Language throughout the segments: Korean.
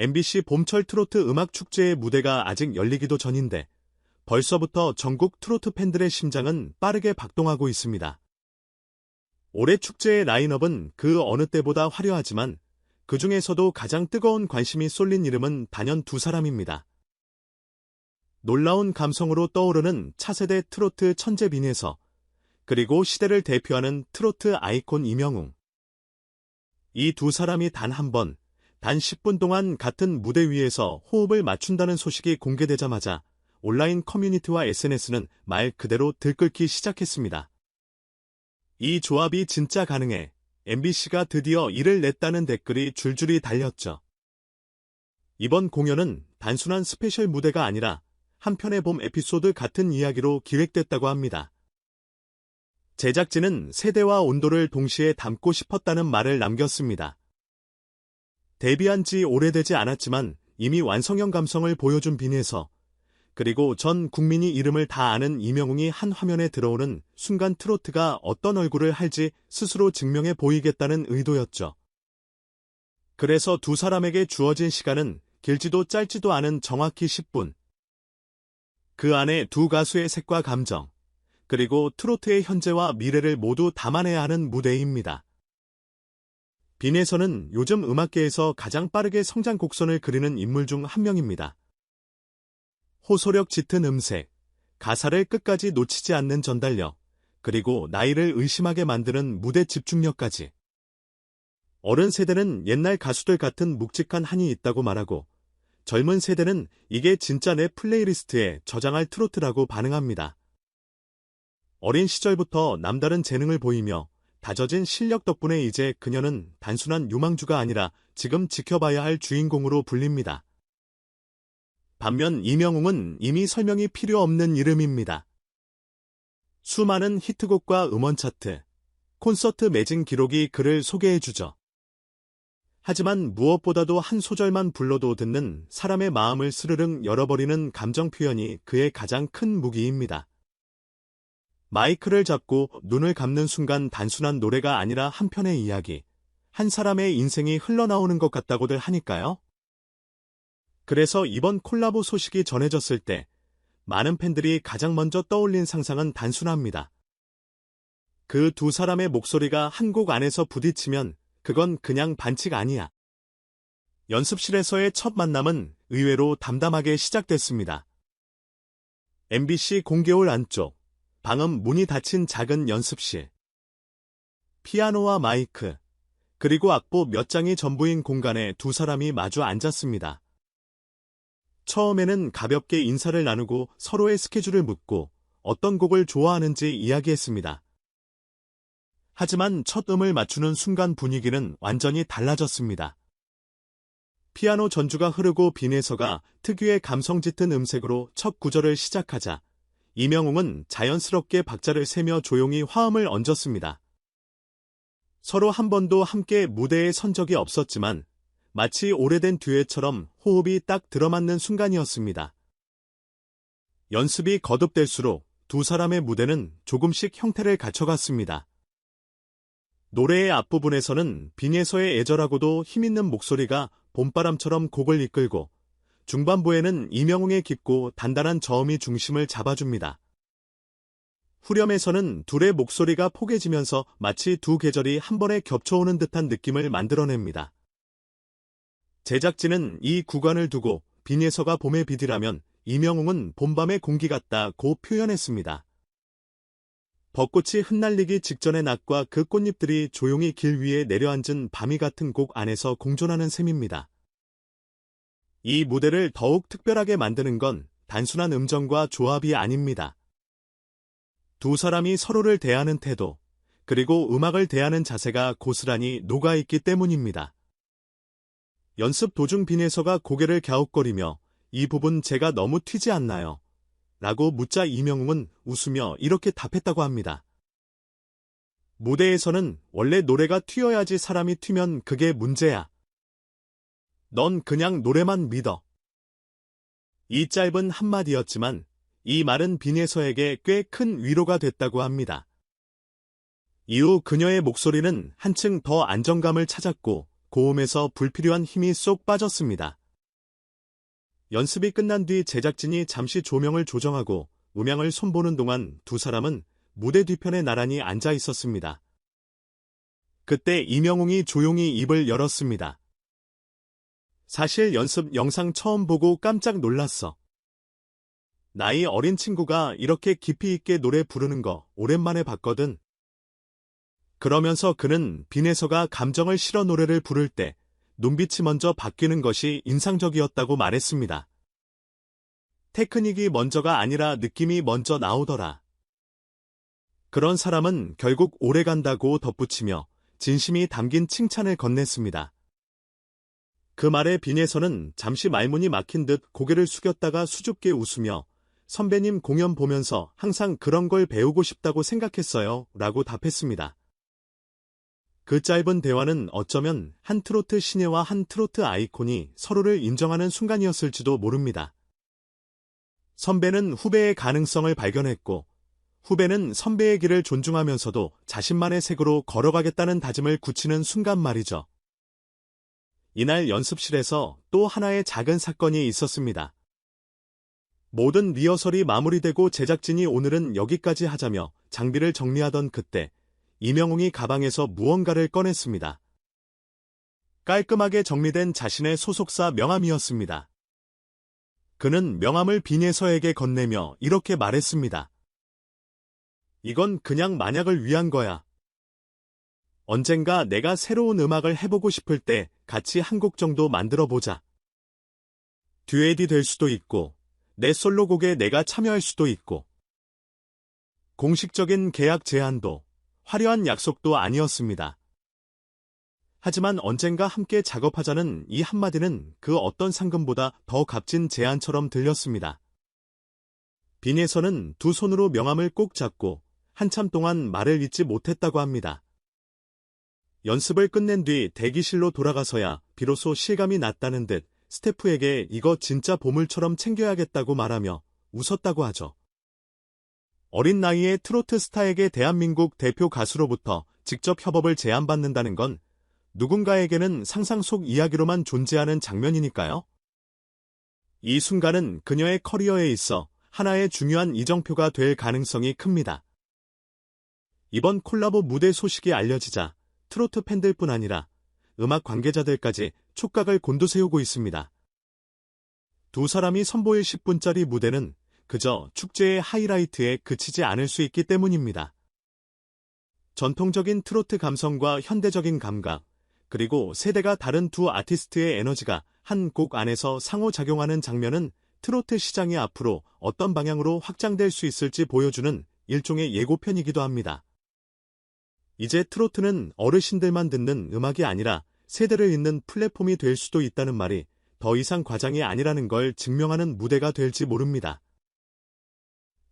MBC 봄철 트로트 음악축제의 무대가 아직 열리기도 전인데 벌써부터 전국 트로트 팬들의 심장은 빠르게 박동하고 있습니다. 올해 축제의 라인업은 그 어느 때보다 화려하지만 그 중에서도 가장 뜨거운 관심이 쏠린 이름은 단연 두 사람입니다. 놀라운 감성으로 떠오르는 차세대 트로트 천재 빈에서, 그리고 시대를 대표하는 트로트 아이콘 이명웅. 이 두 사람이 단 한 번, 단 10분 동안 같은 무대 위에서 호흡을 맞춘다는 소식이 공개되자마자 온라인 커뮤니티와 SNS는 말 그대로 들끓기 시작했습니다. 이 조합이 진짜 가능해. MBC가 드디어 이를 냈다는 댓글이 줄줄이 달렸죠. 이번 공연은 단순한 스페셜 무대가 아니라 한편의 봄 에피소드 같은 이야기로 기획됐다고 합니다. 제작진은 세대와 온도를 동시에 담고 싶었다는 말을 남겼습니다. 데뷔한 지 오래되지 않았지만 이미 완성형 감성을 보여준 빈에서, 그리고 전 국민이 이름을 다 아는 이명웅이 한 화면에 들어오는 순간 트로트가 어떤 얼굴을 할지 스스로 증명해 보이겠다는 의도였죠. 그래서 두 사람에게 주어진 시간은 길지도 짧지도 않은 정확히 10분. 그 안에 두 가수의 색과 감정, 그리고 트로트의 현재와 미래를 모두 담아내야 하는 무대입니다. 빈에서는 요즘 음악계에서 가장 빠르게 성장 곡선을 그리는 인물 중 한 명입니다. 호소력 짙은 음색, 가사를 끝까지 놓치지 않는 전달력, 그리고 나이를 의심하게 만드는 무대 집중력까지. 어른 세대는 옛날 가수들 같은 묵직한 한이 있다고 말하고, 젊은 세대는 이게 진짜 내 플레이리스트에 저장할 트로트라고 반응합니다. 어린 시절부터 남다른 재능을 보이며 다져진 실력 덕분에 이제 그녀는 단순한 유망주가 아니라 지금 지켜봐야 할 주인공으로 불립니다. 반면 이명웅은 이미 설명이 필요 없는 이름입니다. 수많은 히트곡과 음원 차트, 콘서트 매진 기록이 그를 소개해주죠. 하지만 무엇보다도 한 소절만 불러도 듣는 사람의 마음을 스르륵 열어버리는 감정 표현이 그의 가장 큰 무기입니다. 마이크를 잡고 눈을 감는 순간 단순한 노래가 아니라 한 편의 이야기, 한 사람의 인생이 흘러나오는 것 같다고들 하니까요. 그래서 이번 콜라보 소식이 전해졌을 때 많은 팬들이 가장 먼저 떠올린 상상은 단순합니다. 그 두 사람의 목소리가 한 곡 안에서 부딪히면 그건 그냥 반칙 아니야. 연습실에서의 첫 만남은 의외로 담담하게 시작됐습니다. MBC 공개홀 안쪽, 방음 문이 닫힌 작은 연습실. 피아노와 마이크, 그리고 악보 몇 장이 전부인 공간에 두 사람이 마주 앉았습니다. 처음에는 가볍게 인사를 나누고 서로의 스케줄을 묻고 어떤 곡을 좋아하는지 이야기했습니다. 하지만 첫 음을 맞추는 순간 분위기는 완전히 달라졌습니다. 피아노 전주가 흐르고 빈에서가 특유의 감성 짙은 음색으로 첫 구절을 시작하자 이명웅은 자연스럽게 박자를 세며 조용히 화음을 얹었습니다. 서로 한 번도 함께 무대에 선 적이 없었지만 마치 오래된 듀엣처럼 호흡이 딱 들어맞는 순간이었습니다. 연습이 거듭될수록 두 사람의 무대는 조금씩 형태를 갖춰갔습니다. 노래의 앞부분에서는 빈에서의 애절하고도 힘있는 목소리가 봄바람처럼 곡을 이끌고, 중반부에는 이명웅의 깊고 단단한 저음이 중심을 잡아줍니다. 후렴에서는 둘의 목소리가 포개지면서 마치 두 계절이 한 번에 겹쳐오는 듯한 느낌을 만들어냅니다. 제작진은 이 구간을 두고 빈에서가 봄의 비디라면 이명웅은 봄밤의 공기 같다고 표현했습니다. 벚꽃이 흩날리기 직전의 낮과 그 꽃잎들이 조용히 길 위에 내려앉은 밤이 같은 곡 안에서 공존하는 셈입니다. 이 무대를 더욱 특별하게 만드는 건 단순한 음정과 조합이 아닙니다. 두 사람이 서로를 대하는 태도, 그리고 음악을 대하는 자세가 고스란히 녹아있기 때문입니다. 연습 도중 빈에서가 고개를 갸웃거리며 이 부분 제가 너무 튀지 않나요? 라고 묻자 이명웅은 웃으며 이렇게 답했다고 합니다. 무대에서는 원래 노래가 튀어야지 사람이 튀면 그게 문제야. 넌 그냥 노래만 믿어. 이 짧은 한마디였지만 이 말은 빈에서에게 꽤 큰 위로가 됐다고 합니다. 이후 그녀의 목소리는 한층 더 안정감을 찾았고 고음에서 불필요한 힘이 쏙 빠졌습니다. 연습이 끝난 뒤 제작진이 잠시 조명을 조정하고 음향을 손보는 동안 두 사람은 무대 뒤편에 나란히 앉아 있었습니다. 그때 임영웅이 조용히 입을 열었습니다. 사실 연습 영상 처음 보고 깜짝 놀랐어. 나이 어린 친구가 이렇게 깊이 있게 노래 부르는 거 오랜만에 봤거든. 그러면서 그는 빈에서가 감정을 실어 노래를 부를 때 눈빛이 먼저 바뀌는 것이 인상적이었다고 말했습니다. 테크닉이 먼저가 아니라 느낌이 먼저 나오더라. 그런 사람은 결국 오래 간다고 덧붙이며 진심이 담긴 칭찬을 건넸습니다. 그 말에 빈에서는 잠시 말문이 막힌 듯 고개를 숙였다가 수줍게 웃으며 선배님 공연 보면서 항상 그런 걸 배우고 싶다고 생각했어요 라고 답했습니다. 그 짧은 대화는 어쩌면 한 트로트 신예와 한 트로트 아이콘이 서로를 인정하는 순간이었을지도 모릅니다. 선배는 후배의 가능성을 발견했고 후배는 선배의 길을 존중하면서도 자신만의 색으로 걸어가겠다는 다짐을 굳히는 순간 말이죠. 이날 연습실에서 또 하나의 작은 사건이 있었습니다. 모든 리허설이 마무리되고 제작진이 오늘은 여기까지 하자며 장비를 정리하던 그때 임영웅이 가방에서 무언가를 꺼냈습니다. 깔끔하게 정리된 자신의 소속사 명함이었습니다. 그는 명함을 빈예서에게 건네며 이렇게 말했습니다. 이건 그냥 만약을 위한 거야. 언젠가 내가 새로운 음악을 해보고 싶을 때 같이 한 곡 정도 만들어보자. 듀엣이 될 수도 있고 내 솔로곡에 내가 참여할 수도 있고. 공식적인 계약 제안도 화려한 약속도 아니었습니다. 하지만 언젠가 함께 작업하자는 이 한마디는 그 어떤 상금보다 더 값진 제안처럼 들렸습니다. 빈에서는 두 손으로 명함을 꼭 잡고 한참 동안 말을 잇지 못했다고 합니다. 연습을 끝낸 뒤 대기실로 돌아가서야 비로소 실감이 났다는 듯 스태프에게 이거 진짜 보물처럼 챙겨야겠다고 말하며 웃었다고 하죠. 어린 나이에 트로트 스타에게 대한민국 대표 가수로부터 직접 협업을 제안받는다는 건 누군가에게는 상상 속 이야기로만 존재하는 장면이니까요. 이 순간은 그녀의 커리어에 있어 하나의 중요한 이정표가 될 가능성이 큽니다. 이번 콜라보 무대 소식이 알려지자 트로트 팬들뿐 아니라 음악 관계자들까지 촉각을 곤두세우고 있습니다. 두 사람이 선보일 10분짜리 무대는 그저 축제의 하이라이트에 그치지 않을 수 있기 때문입니다. 전통적인 트로트 감성과 현대적인 감각, 그리고 세대가 다른 두 아티스트의 에너지가 한 곡 안에서 상호작용하는 장면은 트로트 시장이 앞으로 어떤 방향으로 확장될 수 있을지 보여주는 일종의 예고편이기도 합니다. 이제 트로트는 어르신들만 듣는 음악이 아니라 세대를 잇는 플랫폼이 될 수도 있다는 말이 더 이상 과장이 아니라는 걸 증명하는 무대가 될지 모릅니다.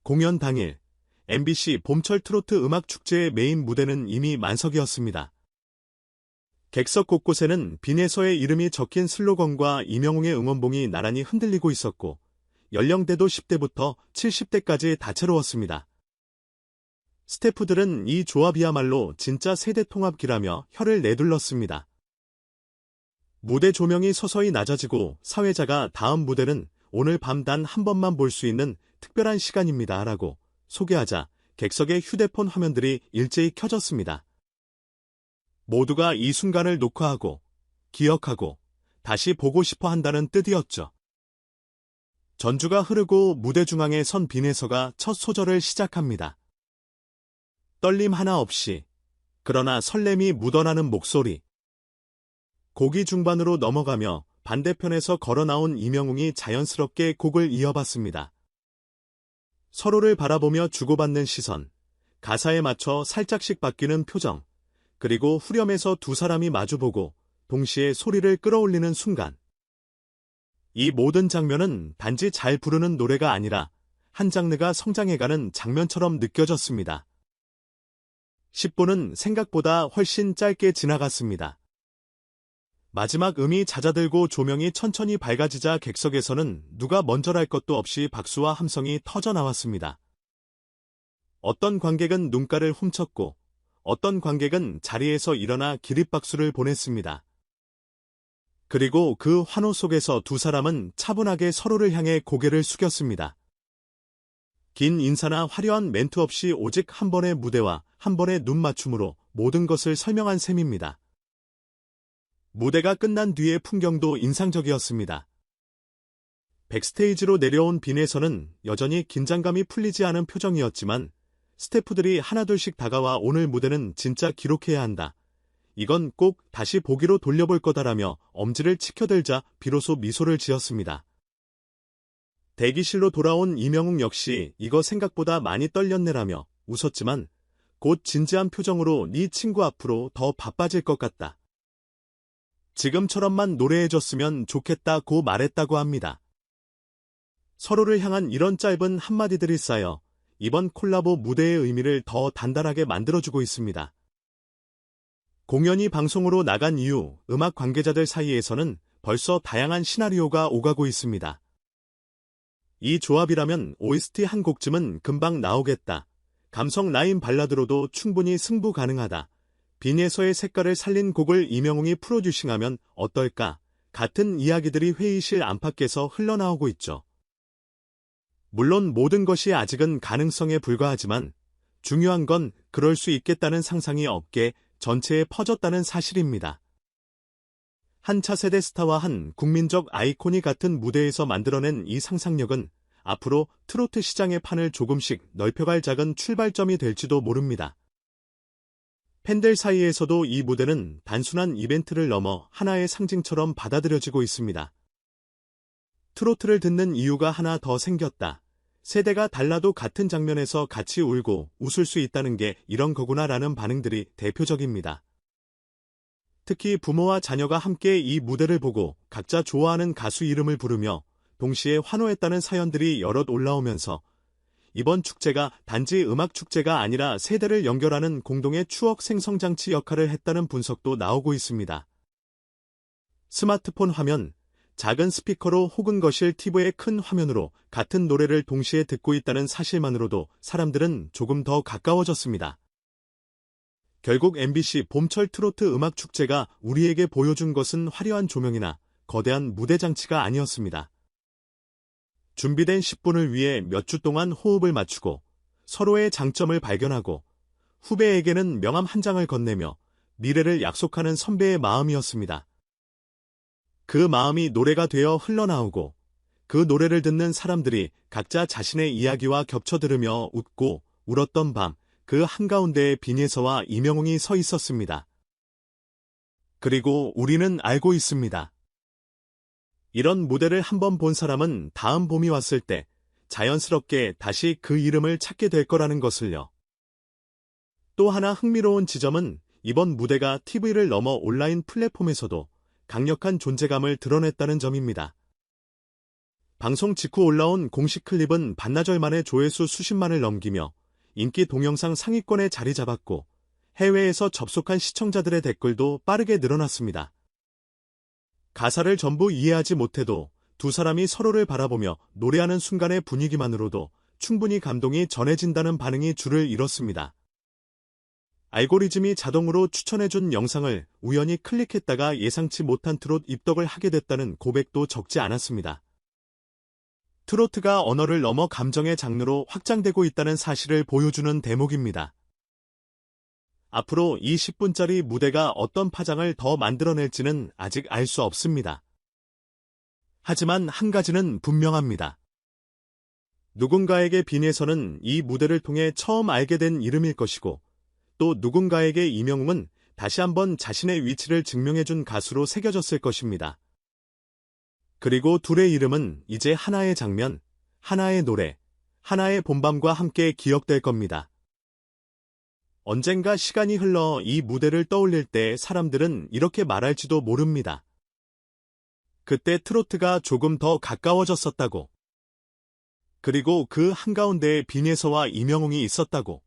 공연 당일, MBC 봄철 트로트 음악축제의 메인 무대는 이미 만석이었습니다. 객석 곳곳에는 빈에서의 이름이 적힌 슬로건과 임영웅의 응원봉이 나란히 흔들리고 있었고, 연령대도 10대부터 70대까지 다채로웠습니다. 스태프들은 이 조합이야말로 진짜 세대통합기라며 혀를 내둘렀습니다. 무대 조명이 서서히 낮아지고 사회자가 다음 무대는 오늘 밤 단 한 번만 볼 수 있는 특별한 시간입니다 라고 소개하자 객석의 휴대폰 화면들이 일제히 켜졌습니다. 모두가 이 순간을 녹화하고 기억하고 다시 보고 싶어 한다는 뜻이었죠. 전주가 흐르고 무대 중앙에 선 빈에서가 첫 소절을 시작합니다. 떨림 하나 없이, 그러나 설렘이 묻어나는 목소리. 곡이 중반으로 넘어가며 반대편에서 걸어나온 임영웅이 자연스럽게 곡을 이어봤습니다. 서로를 바라보며 주고받는 시선, 가사에 맞춰 살짝씩 바뀌는 표정, 그리고 후렴에서 두 사람이 마주보고 동시에 소리를 끌어올리는 순간. 이 모든 장면은 단지 잘 부르는 노래가 아니라 한 장르가 성장해가는 장면처럼 느껴졌습니다. 10분은 생각보다 훨씬 짧게 지나갔습니다. 마지막 음이 잦아들고 조명이 천천히 밝아지자 객석에서는 누가 먼저랄 것도 없이 박수와 함성이 터져나왔습니다. 어떤 관객은 눈가를 훔쳤고 어떤 관객은 자리에서 일어나 기립박수를 보냈습니다. 그리고 그 환호 속에서 두 사람은 차분하게 서로를 향해 고개를 숙였습니다. 긴 인사나 화려한 멘트 없이 오직 한 번의 무대와 한 번의 눈 맞춤으로 모든 것을 설명한 셈입니다. 무대가 끝난 뒤의 풍경도 인상적이었습니다. 백스테이지로 내려온 빈에서는 여전히 긴장감이 풀리지 않은 표정이었지만 스태프들이 하나둘씩 다가와 오늘 무대는 진짜 기록해야 한다. 이건 꼭 다시 보기로 돌려볼 거다라며 엄지를 치켜들자 비로소 미소를 지었습니다. 대기실로 돌아온 이명웅 역시 이거 생각보다 많이 떨렸네라며 웃었지만 곧 진지한 표정으로 네 친구 앞으로 더 바빠질 것 같다. 지금처럼만 노래해줬으면 좋겠다고 말했다고 합니다. 서로를 향한 이런 짧은 한마디들이 쌓여 이번 콜라보 무대의 의미를 더 단단하게 만들어주고 있습니다. 공연이 방송으로 나간 이후 음악 관계자들 사이에서는 벌써 다양한 시나리오가 오가고 있습니다. 이 조합이라면 OST 한 곡쯤은 금방 나오겠다. 감성 라인 발라드로도 충분히 승부 가능하다. 빈에서의 색깔을 살린 곡을 이명웅이 프로듀싱하면 어떨까? 같은 이야기들이 회의실 안팎에서 흘러나오고 있죠. 물론 모든 것이 아직은 가능성에 불과하지만 중요한 건 그럴 수 있겠다는 상상이 업계 전체에 퍼졌다는 사실입니다. 한 차세대 스타와 한 국민적 아이콘이 같은 무대에서 만들어낸 이 상상력은 앞으로 트로트 시장의 판을 조금씩 넓혀갈 작은 출발점이 될지도 모릅니다. 팬들 사이에서도 이 무대는 단순한 이벤트를 넘어 하나의 상징처럼 받아들여지고 있습니다. 트로트를 듣는 이유가 하나 더 생겼다. 세대가 달라도 같은 장면에서 같이 울고 웃을 수 있다는 게 이런 거구나라는 반응들이 대표적입니다. 특히 부모와 자녀가 함께 이 무대를 보고 각자 좋아하는 가수 이름을 부르며 동시에 환호했다는 사연들이 여럿 올라오면서 이번 축제가 단지 음악 축제가 아니라 세대를 연결하는 공동의 추억 생성장치 역할을 했다는 분석도 나오고 있습니다. 스마트폰 화면, 작은 스피커로 혹은 거실 TV의 큰 화면으로 같은 노래를 동시에 듣고 있다는 사실만으로도 사람들은 조금 더 가까워졌습니다. 결국 MBC 봄철 트로트 음악 축제가 우리에게 보여준 것은 화려한 조명이나 거대한 무대 장치가 아니었습니다. 준비된 10분을 위해 몇 주 동안 호흡을 맞추고 서로의 장점을 발견하고 후배에게는 명함 한 장을 건네며 미래를 약속하는 선배의 마음이었습니다. 그 마음이 노래가 되어 흘러나오고 그 노래를 듣는 사람들이 각자 자신의 이야기와 겹쳐 들으며 웃고 울었던 밤, 그 한가운데에 빈예서와 이명웅이 서 있었습니다. 그리고 우리는 알고 있습니다. 이런 무대를 한번 본 사람은 다음 봄이 왔을 때 자연스럽게 다시 그 이름을 찾게 될 거라는 것을요. 또 하나 흥미로운 지점은 이번 무대가 TV를 넘어 온라인 플랫폼에서도 강력한 존재감을 드러냈다는 점입니다. 방송 직후 올라온 공식 클립은 반나절 만에 조회수 수십만을 넘기며 인기 동영상 상위권에 자리 잡았고 해외에서 접속한 시청자들의 댓글도 빠르게 늘어났습니다. 가사를 전부 이해하지 못해도 두 사람이 서로를 바라보며 노래하는 순간의 분위기만으로도 충분히 감동이 전해진다는 반응이 줄을 이뤘습니다. 알고리즘이 자동으로 추천해준 영상을 우연히 클릭했다가 예상치 못한 트롯 입덕을 하게 됐다는 고백도 적지 않았습니다. 트로트가 언어를 넘어 감정의 장르로 확장되고 있다는 사실을 보여주는 대목입니다. 앞으로 이 10분짜리 무대가 어떤 파장을 더 만들어낼지는 아직 알 수 없습니다. 하지만 한 가지는 분명합니다. 누군가에게 빈에서는 이 무대를 통해 처음 알게 된 이름일 것이고 또 누군가에게 이명웅은 다시 한번 자신의 위치를 증명해준 가수로 새겨졌을 것입니다. 그리고 둘의 이름은 이제 하나의 장면, 하나의 노래, 하나의 봄밤과 함께 기억될 겁니다. 언젠가 시간이 흘러 이 무대를 떠올릴 때 사람들은 이렇게 말할지도 모릅니다. 그때 트로트가 조금 더 가까워졌었다고. 그리고 그 한가운데에 빈예서와 이명웅이 있었다고.